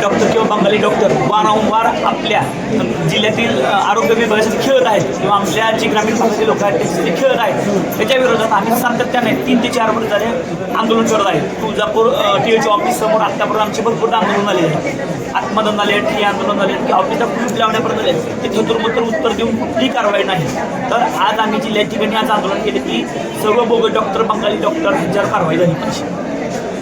Doctor किंवा Bengali doctor वारंवार आपल्या जिल्ह्यातील आरोग्य विभागासाठी खेळत आहेत किंवा आमच्या जी ग्रामीण भागातील लोक आहेत त्याच्यासाठी खेळत आहेत. त्याच्या विरोधात आम्ही सातत्याने 3 ते 4 वर्ष झाले आंदोलन करत आहे. तुळजापूर TH ऑफिस समोर आत्तापर्यंत आमचे भरपूर आंदोलन झाले आहेत. आत्मदान झाले आहेत, ठिय्या आंदोलन झाले आहेत की ऑफिसला कुलूप लावण्यापर्यंत झाले आहेत. ते थोतरमतर उत्तर देऊन कुठलीही कारवाई नाही. तर आज आम्ही जिल्ह्यात ठिकाणी आज आंदोलन केले की सर्व बोगस डॉक्टर बंगाली डॉक्टर ह्यांच्यावर कारवाई झाली पाहिजे.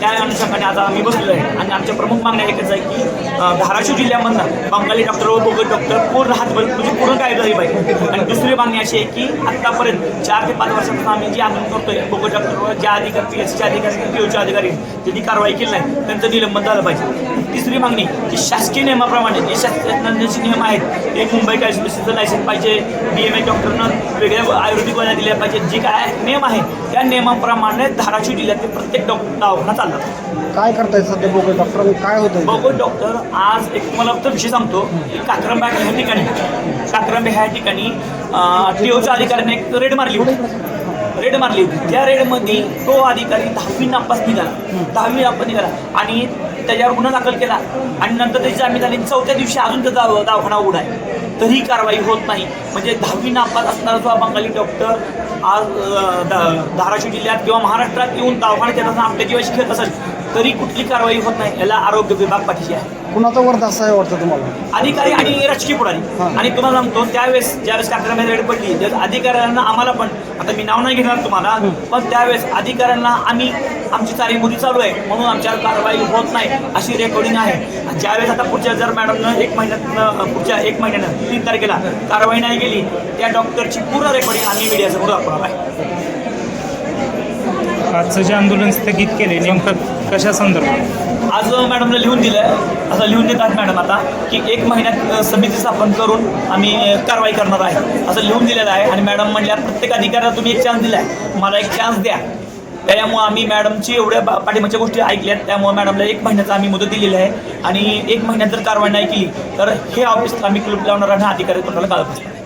त्या अनुषंगाने आता आम्ही बसलेलो आहे आणि आमच्या प्रमुख मागण्या एकच आहे की धाराशिव जिल्ह्यामधनं बंगाली डॉक्टर व बोगस डॉक्टर पूर्ण हातबल म्हणजे पूर्ण काय झाली पाहिजे. आणि दुसरी मागणी अशी आहे की आत्तापर्यंत 4 ते 5 वर्षापासून आम्ही जे आंदोलन करतोय बोगस डॉक्टरवर ज्या अधिकारी PSCचे अधिकारी POचे अधिकारी त्यांनी कारवाई केली नाही त्यांचं निलंबन झालं पाहिजे. तिसरी मागणी की शासकीय नियमाप्रमाणे जे शासनाचे नियम आहेत ते मुंबई कायदेशीरचं लायसन्स पाहिजे, DMA डॉक्टरनं वेगळ्या आयुर्वेदिक वया दिल्या पाहिजे. जे काय नियम आहे त्या नियमाप्रमाणे धाराशिव जिल्ह्यातील प्रत्येक दवाखाना चालतात. काय करताय सध्या बोगस डॉक्टर काय होतं? बोगस डॉक्टर आज एक तुम्हाला फक्त विषय सांगतो की काक्रंबा ह्या ठिकाणी TOच्या अधिकाऱ्याने एक रेड मारली होती. त्या रेडमध्ये तो अधिकारी 10वी नापास निघाला आणि त्याच्यावर गुन्हा दाखल केला आणि नंतर त्याची जामीन झाली. 4थ्या दिवशी अजून त्याचा दवाखाना उघडा आहे तरी कारवाई होत नाही. म्हणजे 10वी नापास असणारा जो बंगाली डॉक्टर आज धाराशिव जिल्ह्यात किंवा महाराष्ट्रात येऊन दवाखाना देत असताना आपल्या जीवाशी खेळत असेल तरी कुठली कारवाई होत नाही. याला आरोग्य विभाग पाठीशी आहे. कुणाचा वर्ध असं आहे वाटतं तुम्हाला? अधिकारी आणि राजकीय पुढारी. आणि तुम्हाला सांगतो ज्यावेळेस काक्रंबा रेड पडली अधिकाऱ्यांना आम्हाला पण आता मी नाव नाही घेणार तुम्हाला पण त्यावेळेस अधिकाऱ्यांना आमची चालीमोदी चालू आहे म्हणून आमच्यावर कारवाई होत नाही अशी रेकॉर्डिंग आहे. ज्यावेळेस आता पुढच्या जर मॅडमनं 1 महिन्यानं 3 तारखेला कारवाई नाही केली त्या डॉक्टरची पूर्ण रेकॉर्डिंग आम्ही मीडियासमोर दाखवणार आहे. आजचं जे आंदोलन स्थगित केले नेमकं कशा संदर्भात? आज मॅडमला लिहून दिलं आहे असं लिहून देतात मॅडम आता की 1 महिन्यात समिती स्थापन करून आम्ही कारवाई करणार आहे असं लिहून दिलेलं आहे. आणि मॅडम म्हणल्या प्रत्येक अधिकाऱ्याला तुम्ही एक चान्स दिला आहे मला एक चान्स द्या. त्यामुळे आम्ही मॅडमची एवढ्या पाठिंबाच्या गोष्टी ऐकल्यात त्यामुळे मॅडमला 1 महिन्याचा आम्ही मुदत दिलेली आहे आणि 1 महिन्यात जर कारवाई नाही केली तर हे ऑफिस आम्ही कुलूप लावणार आणि अधिकारी तुम्हाला काळ बसणार.